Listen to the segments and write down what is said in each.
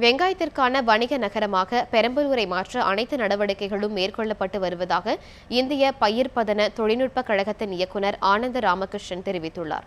வெங்காயத்திற்கான வணிக நகரமாக பெரம்பலூரை மாற்ற அனைத்து நடவடிக்கைகளும் மேற்கொள்ளப்பட்டு வருவதாக இந்திய பயிர்ப்பதன தொழில்நுட்ப கழகத்தின் இயக்குநர் ஆனந்த ராமகிருஷ்ணன் தெரிவித்துள்ளார்.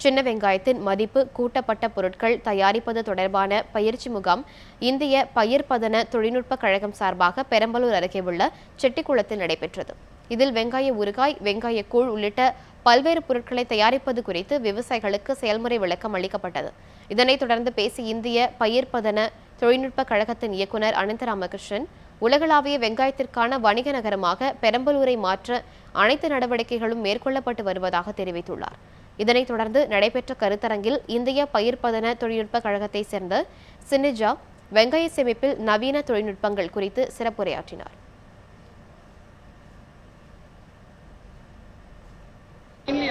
சின்ன வெங்காயத்தின் மதிப்பு கூட்டப்பட்ட பொருட்கள் தயாரிப்பது தொடர்பான பயிற்சி முகாம் இந்திய பயிர்ப்பதன தொழில்நுட்ப கழகம் சார்பாக பெரம்பலூர் அருகே உள்ள செட்டிக்குளத்தில் நடைபெற்றது. இதில் வெங்காய ஊறுகாய், வெங்காய கூழ் உள்ளிட்ட பல்வேறு பொருட்களை தயாரிப்பது குறித்து விவசாயிகளுக்கு செயல்முறை விளக்கம் அளிக்கப்பட்டது. இதனைத் தொடர்ந்து பேசிய இந்திய பயிர்ப்பதன தொழில்நுட்ப கழகத்தின் இயக்குநர் அனந்த ராமகிருஷ்ணன், உலகளாவிய வெங்காயத்திற்கான வணிக நகரமாக பெரம்பலூரை மாற்ற அனைத்து நடவடிக்கைகளும் மேற்கொள்ளப்பட்டு வருவதாக தெரிவித்துள்ளார். இதனைத் தொடர்ந்து நடைபெற்ற கருத்தரங்கில் இந்திய பயிர்ப்பதன தொழில்நுட்ப கழகத்தைச் சேர்ந்த சினிஜா வெங்காய சேமிப்பில் நவீன தொழில்நுட்பங்கள் குறித்து சிறப்புரையாற்றினார்.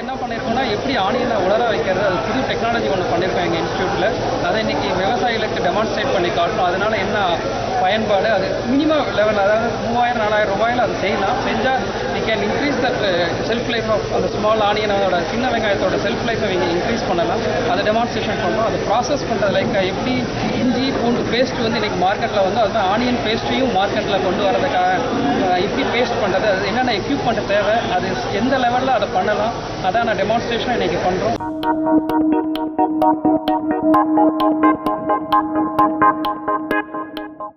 என்ன பண்ணியிருக்கோம்னா, எப்படி ஆனியனை உலர வைக்கிறது, அது புது டெக்னாலஜி ஒன்று பண்ணியிருக்கோம் எங்கள் இன்ஸ்டியூட்டில். அதை இன்றைக்கி விவசாயிகளுக்கு டெமான்ஸ்ட்ரேட் பண்ணி காட்டணும். அதனால் என்ன பயன்பாடு, அது மினிமம் லெவல், அதாவது 3000-4000 ரூபாயில் அது செய்யலாம். செஞ்சால் we can increase that shelf life of அந்த ஸ்மால் ஆனியனோட சின்ன வெங்காயத்தோட செல்ஃப் லைஃப்பை நீங்கள் இன்க்ரீஸ் பண்ணலாம். அதை டெமான்ஸ்ட்ரேஷன் பண்ணுறோம். அது ப்ராசஸ் பண்ணுறது லைக் எப்படி இஞ்சி பூண்டு பேஸ்ட் வந்து இன்றைக்கி மார்க்கெட்டில் வந்து அதுதான் ஆனியன் பேஸ்ட்டையும் மார்க்கெட்டில் கொண்டு வரதுக்காக எப்படி பேஸ்ட் பண்ணுறது, அது என்னென்ன எக்யூப்மெண்ட் தேவை, அது எந்த லெவலில் அதை பண்ணலாம், அதான் டெமான்ஸ்ட்ரேஷன் இன்னைக்கு பண்றோம்.